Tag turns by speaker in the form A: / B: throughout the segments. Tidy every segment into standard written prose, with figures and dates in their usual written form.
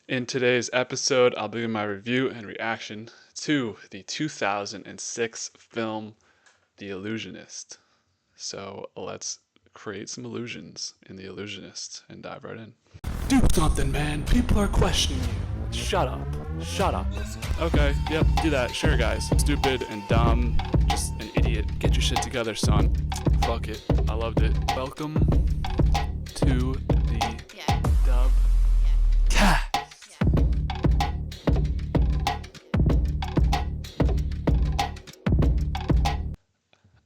A: In today's episode, I'll begin my review and reaction to the 2006 film The Illusionist. So let's create some illusions in The Illusionist and dive right in.
B: Do something, man. People are questioning you. Shut up. Shut up.
A: Okay, yep, do that. Sure, guys. Stupid and dumb. Just an idiot. Get your shit together, son. Fuck it. I loved it. Welcome to the DubCast.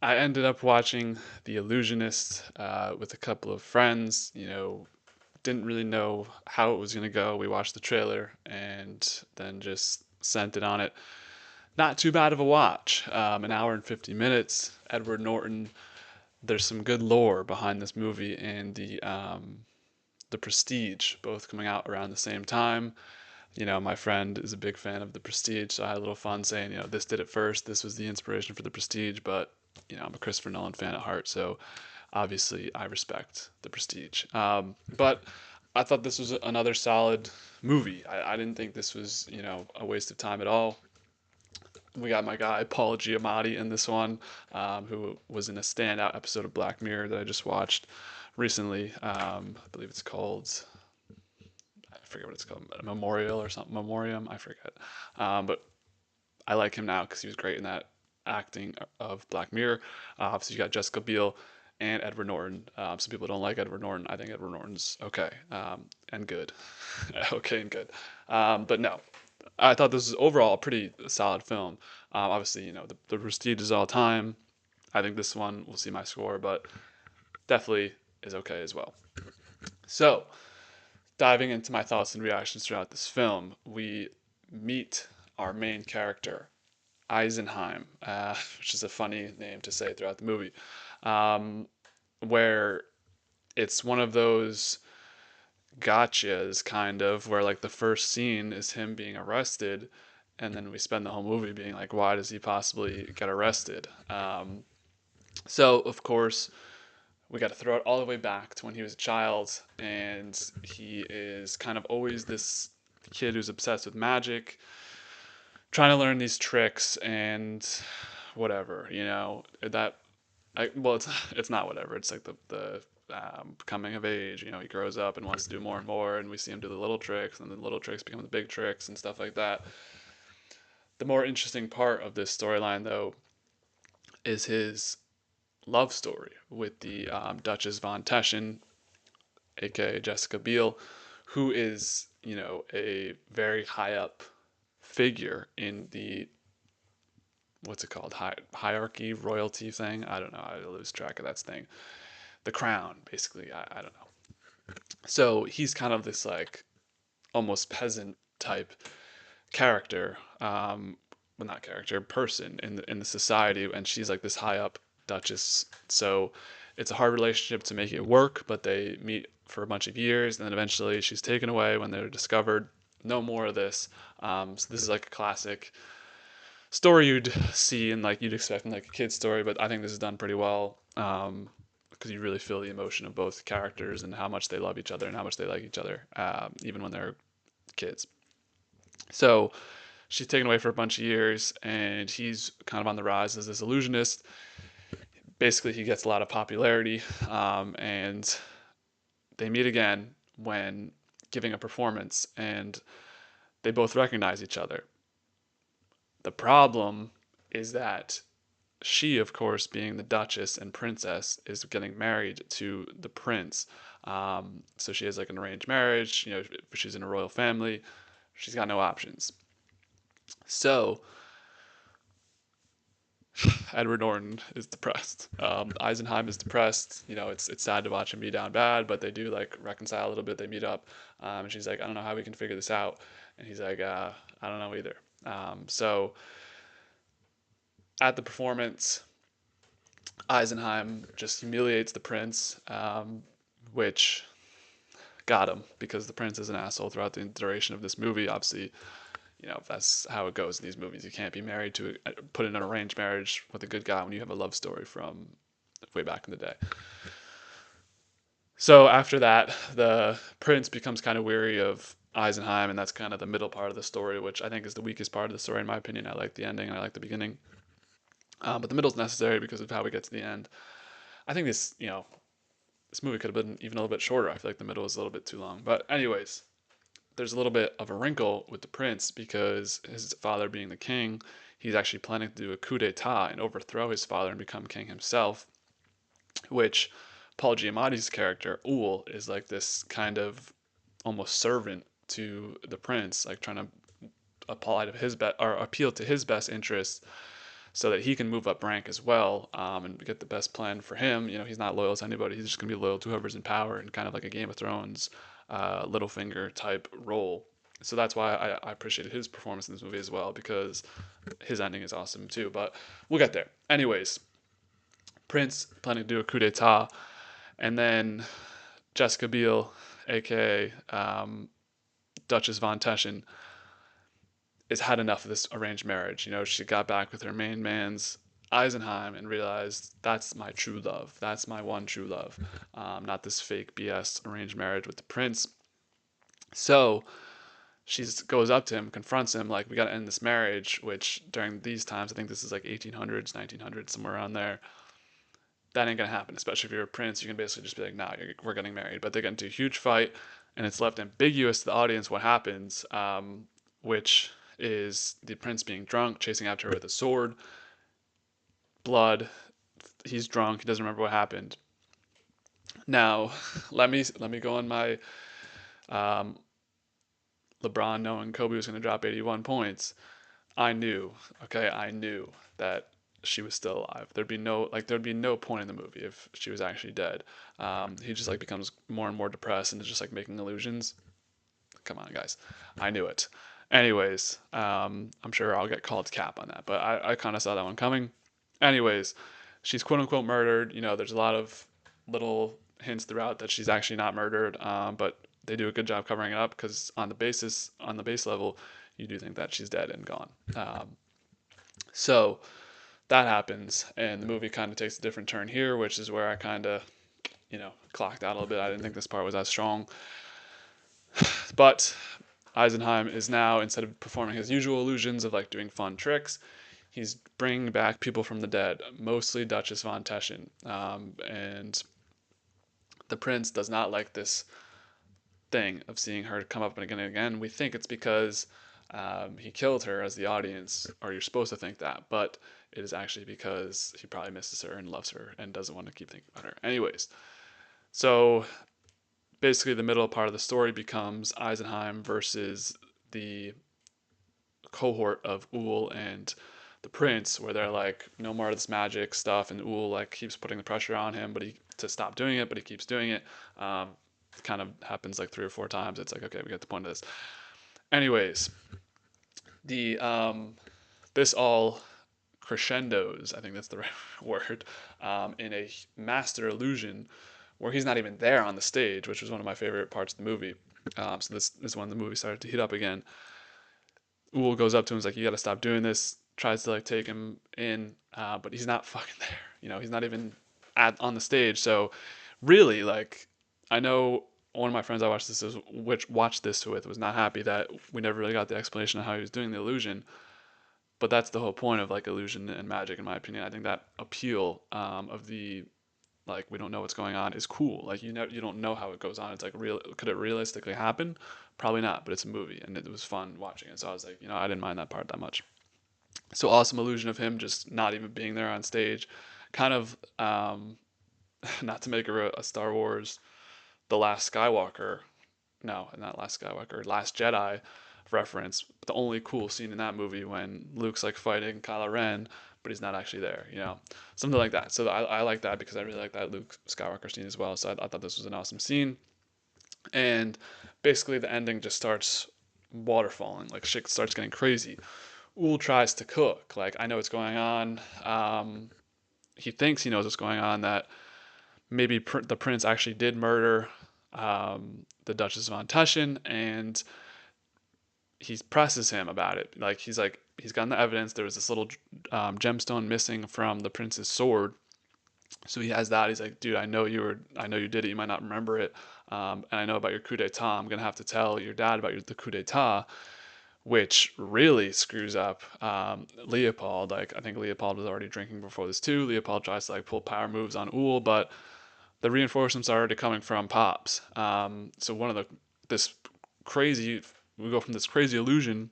A: I ended up watching The Illusionist with a couple of friends. Didn't really know how it was going to go. We watched the trailer and then just sent it on it. Not too bad of a watch. An hour and 50 minutes. Edward Norton. There's some good lore behind this movie and the Prestige, both coming out around the same time. My friend is a big fan of The Prestige, so I had a little fun saying, this did it first. This was the inspiration for The Prestige, but, I'm a Christopher Nolan fan at heart, so obviously I respect The Prestige. But I thought this was another solid movie. I didn't think this was, a waste of time at all. We got my guy Paul Giamatti in this one, who was in a standout episode of Black Mirror that I just watched recently. I believe it's called, I forget what it's called, Memorial or something, Memoriam, I forget. But I like him now because he was great in that acting of Black Mirror. Obviously, you got Jessica Biel and Edward Norton. Some people don't like Edward Norton. I think Edward Norton's okay and good. Okay and good. But no, I thought this was overall a pretty solid film. Obviously, the Prestige is all time. I think this one will see my score, but definitely is okay as well. So, diving into my thoughts and reactions throughout this film, we meet our main character, Eisenheim, which is a funny name to say throughout the movie, where it's one of those gotchas, kind of, where like the first scene is him being arrested, and then we spend the whole movie being like, why does he possibly get arrested? So, of course, we got to throw it all the way back to when he was a child, and he is kind of always this kid who's obsessed with magic, trying to learn these tricks and whatever, that. Well, it's not whatever. It's like the coming of age. He grows up and wants to do more and more, and we see him do the little tricks, and the little tricks become the big tricks and stuff like that. The more interesting part of this storyline, though, is his love story with the Duchess von Teschen, aka Jessica Biel, who is, a very high up figure in the what's it called, hierarchy, royalty thing. I don't know. I lose track of that thing. The crown, basically. I don't know. So he's kind of this like almost peasant type character, well, not character, person in the society, and she's like this high up duchess. So it's a hard relationship to make it work, but they meet for a bunch of years, and then eventually she's taken away when they're discovered. No more of this. So this is like a classic story you'd see and like you'd expect in like a kid's story, but I think this is done pretty well. Because you really feel the emotion of both characters and how much they love each other and how much they like each other, even when they're kids. So she's taken away for a bunch of years, and he's kind of on the rise as this illusionist. Basically, he gets a lot of popularity, and they meet again when giving a performance, and they both recognize each other. The problem is that she, of course, being the Duchess and Princess, is getting married to the Prince. So she has like an arranged marriage. She's in a royal family. She's got no options. So Edward Norton is depressed. Eisenheim is depressed. It's sad to watch him be down bad, but they do like reconcile a little bit. They meet up, and she's like, I don't know how we can figure this out, and he's like, I don't know either. So at the performance, Eisenheim just humiliates the prince, which got him because the prince is an asshole throughout the duration of this movie. Obviously, that's how it goes in these movies. You can't be married to, put in an arranged marriage with a good guy when you have a love story from way back in the day. So after that, the prince becomes kind of weary of Eisenheim, and that's kind of the middle part of the story, which I think is the weakest part of the story in my opinion. I like the ending and I like the beginning, but the middle's necessary because of how we get to the end. I think this movie could have been even a little bit shorter. I feel like the middle was a little bit too long. But anyways, there's a little bit of a wrinkle with the prince because his father being the king, he's actually planning to do a coup d'état and overthrow his father and become king himself, which Paul Giamatti's character, Uhl, is like this kind of almost servant to the prince, like trying to apply to his or appeal to his best interests so that he can move up rank as well, and get the best plan for him. He's not loyal to anybody. He's just gonna be loyal to whoever's in power, and kind of like a Game of Thrones, Littlefinger type role. So that's why I appreciated his performance in this movie as well, because his ending is awesome too. But we'll get there. Anyways, Prince planning to do a coup d'état, and then Jessica Biel, aka Duchess von Teschen, has had enough of this arranged marriage. She got back with her main man's Eisenheim and realized that's my true love. That's my one true love. Not this fake BS arranged marriage with the prince. So she goes up to him, confronts him, like, we got to end this marriage, which during these times, I think this is like 1800s, 1900s, somewhere around there. That ain't going to happen, especially if you're a prince. You can basically just be like, nah, we're getting married. But they get into a huge fight, and it's left ambiguous to the audience what happens, which is the prince being drunk, chasing after her with a sword, blood. He's drunk. He doesn't remember what happened. Now, let me go on my um, LeBron knowing Kobe was going to drop 81 points. I knew, okay, I knew that she was still alive. There'd be no point in the movie if she was actually dead. He just like becomes more and more depressed and is just like making illusions. Come on, guys, I knew it. Anyways, I'm sure I'll get called cap on that, but I kind of saw that one coming. Anyways, she's quote unquote murdered. There's a lot of little hints throughout that she's actually not murdered, but they do a good job covering it up because on the base level, you do think that she's dead and gone. So that happens, and the movie kind of takes a different turn here, which is where I kind of, clocked out a little bit. I didn't think this part was as strong. But Eisenheim is now, instead of performing his usual illusions of like doing fun tricks, he's bringing back people from the dead, mostly Duchess von Teschen. And the prince does not like this thing of seeing her come up again and again. We think it's because he killed her as the audience, or you're supposed to think that, but it is actually because he probably misses her and loves her and doesn't want to keep thinking about her. Anyways, so basically the middle part of the story becomes Eisenheim versus the cohort of Uhl and the prince, where they're like, no more of this magic stuff, and Uhl like keeps putting the pressure on him, but he to stop doing it, but he keeps doing it. It kind of happens like 3 or 4 times. It's like, okay, we get the point of this. Anyways, the this all crescendos, I think that's the right word, in a master illusion where he's not even there on the stage, which was one of my favorite parts of the movie. So this is when the movie started to heat up again. Uhl goes up to him, is like, "You got to stop doing this." Tries to like take him in, but he's not fucking there. He's not even on the stage. So really, like, I know one of my friends I watched this with was not happy that we never really got the explanation of how he was doing the illusion. But that's the whole point of like illusion and magic, in my opinion. I think that appeal of the like we don't know what's going on is cool. Like you don't know how it goes on. It's like real. Could it realistically happen? Probably not. But it's a movie, and it was fun watching it. So I was like, I didn't mind that part that much. So awesome illusion of him just not even being there on stage, kind of not to make a Star Wars, the Last Skywalker, no, not Last Skywalker, Last Jedi reference. The only cool scene in that movie when Luke's like fighting Kylo Ren, but he's not actually there, something like that. So I like that because I really like that Luke Skywalker scene as well. So I thought this was an awesome scene, and basically the ending just starts waterfalling, like shit starts getting crazy. Uhl tries to cook. Like, I know what's going on. He thinks he knows what's going on, that maybe the prince actually did murder the Duchess von Teschen, and he presses him about it. He's gotten the evidence. There was this little gemstone missing from the prince's sword, So he has that. He's like, dude, I know you did it. You might not remember it. And I know about your coup d'état. I'm gonna have to tell your dad about the coup d'état, which really screws up Leopold. Like, I think Leopold was already drinking before this too. Leopold tries to like pull power moves on Uhl, but the reinforcements are already coming from Pops. So one of the this crazy we go from this crazy illusion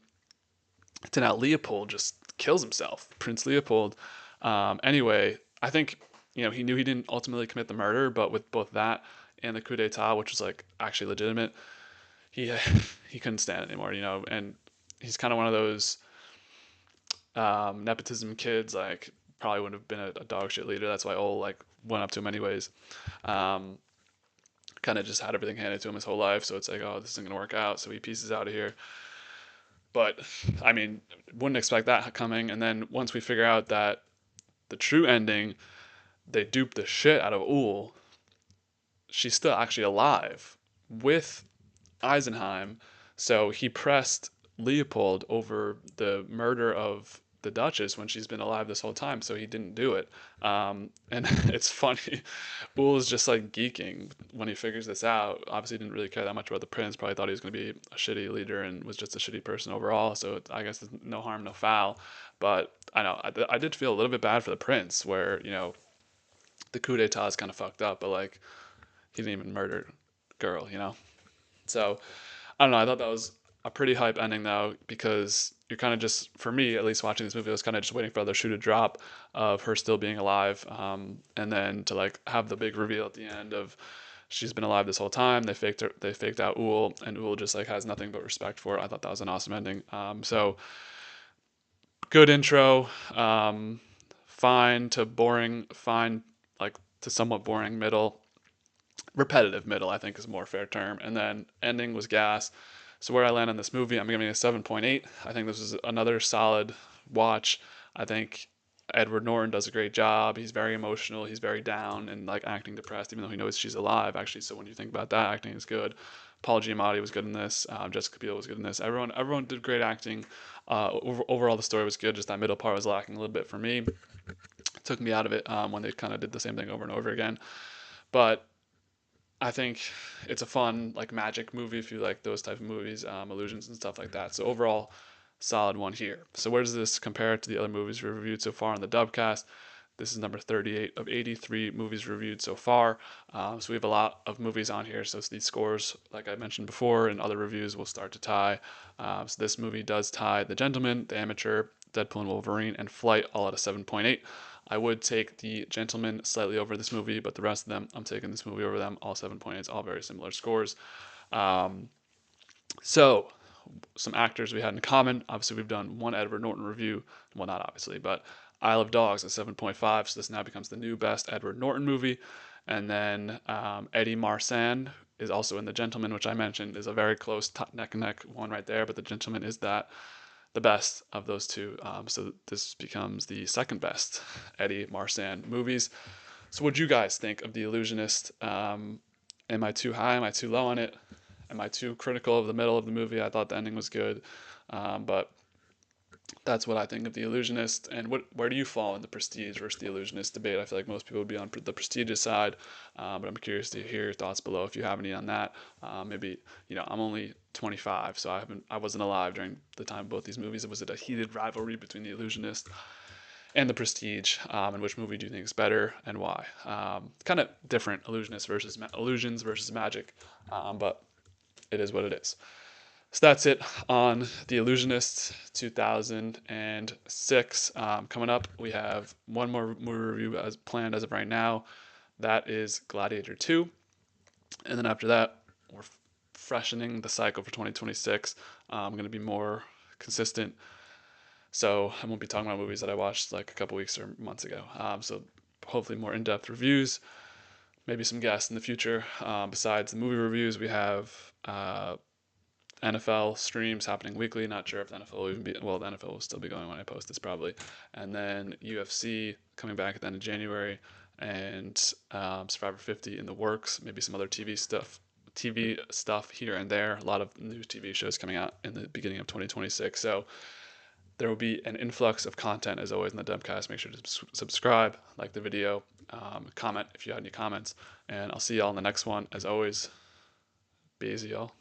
A: to now Leopold just kills himself. Prince Leopold. Anyway, I think he knew he didn't ultimately commit the murder, but with both that and the coup d'état, which was like actually legitimate, he he couldn't stand it anymore. And he's kind of one of those nepotism kids. Like probably wouldn't have been a dog shit leader. That's why Ole like went up to him anyways. Um, Kind of just had everything handed to him his whole life, so it's like, oh, this isn't gonna work out. So he pieces out of here. But I mean, wouldn't expect that coming. And then once we figure out that the true ending, they dupe the shit out of Uhl. She's still actually alive with Eisenheim. So he pressed Leopold over the murder of the Duchess when she's been alive this whole time, so he didn't do it. And it's funny. Uhl is just like geeking when he figures this out. Obviously, didn't really care that much about the prince. Probably thought he was going to be a shitty leader and was just a shitty person overall. So I guess no harm, no foul. But I know I did feel a little bit bad for the prince, where the coup d'état is kind of fucked up, but like he didn't even murder girl. So I don't know. I thought that was a pretty hype ending though, because you're kind of just, for me at least, watching this movie, I was kind of just waiting for the shoe to drop of her still being alive, and then to like have the big reveal at the end of she's been alive this whole time. They faked out Uhl, and Uhl just like has nothing but respect for it. I thought that was an awesome ending. So good intro, fine to boring, fine like to somewhat boring middle, repetitive middle, I think is a more fair term. And then ending was gas. So where I land on this movie, I'm giving it a 7.8. I think this is another solid watch. I think Edward Norton does a great job. He's very emotional. He's very down and like acting depressed, even though he knows she's alive. Actually, so when you think about that, acting is good. Paul Giamatti was good in this. Jessica Biel was good in this. Everyone did great acting. Overall, the story was good. Just that middle part was lacking a little bit for me. It took me out of it when they kind of did the same thing over and over again. But I think it's a fun like magic movie if you like those type of movies, illusions and stuff like that. So overall, solid one here. So where does this compare to the other movies we've reviewed so far on the DubCast? This is number 38 of 83 movies reviewed so far. So we have a lot of movies on here. So these scores, like I mentioned before, and other reviews will start to tie. So this movie does tie The Gentleman, The Amateur, Deadpool and Wolverine, and Flight all at a 7.8. I would take The Gentleman slightly over this movie, but the rest of them, I'm taking this movie over them. All 7.8s, all very similar scores. Um, so, some actors we had in common. Obviously, we've done one Edward Norton review. Well, not obviously, but Isle of Dogs at 7.5. So, this now becomes the new best Edward Norton movie. And then Eddie Marsan is also in The Gentleman, which I mentioned is a very close neck and neck one right there. But The Gentleman is the best of those two. So this becomes the second best Eddie Marsan movies. So what do you guys think of The Illusionist? Am I too high? Am I too low on it? Am I too critical of the middle of the movie? I thought the ending was good, but that's what I think of The Illusionist. And where do you fall in the Prestige versus The Illusionist debate? I feel like most people would be on the Prestige's side, but I'm curious to hear your thoughts below if you have any on that. Maybe I'm only 25, so I wasn't alive during the time of both these movies. Was it a heated rivalry between The Illusionist and The Prestige? And which movie do you think is better and why? Kind of different illusions versus magic, but it is what it is. So that's it on The Illusionist 2006. Coming up, we have one more movie review as planned as of right now. That is Gladiator 2. And then after that, we're freshening the cycle for 2026. I'm going to be more consistent. So I won't be talking about movies that I watched like a couple weeks or months ago. So hopefully more in-depth reviews, maybe some guests in the future. Besides the movie reviews, we have NFL streams happening weekly. Not sure if the NFL will even be, well, the NFL will still be going when I post this probably. And then UFC coming back at the end of January, and Survivor 50 in the works. Maybe some other TV stuff here and there. A lot of new TV shows coming out in the beginning of 2026. So there will be an influx of content as always in the DubCast. Make sure to subscribe, like the video, comment if you have any comments, and I'll see y'all in the next one. As always, be easy, y'all.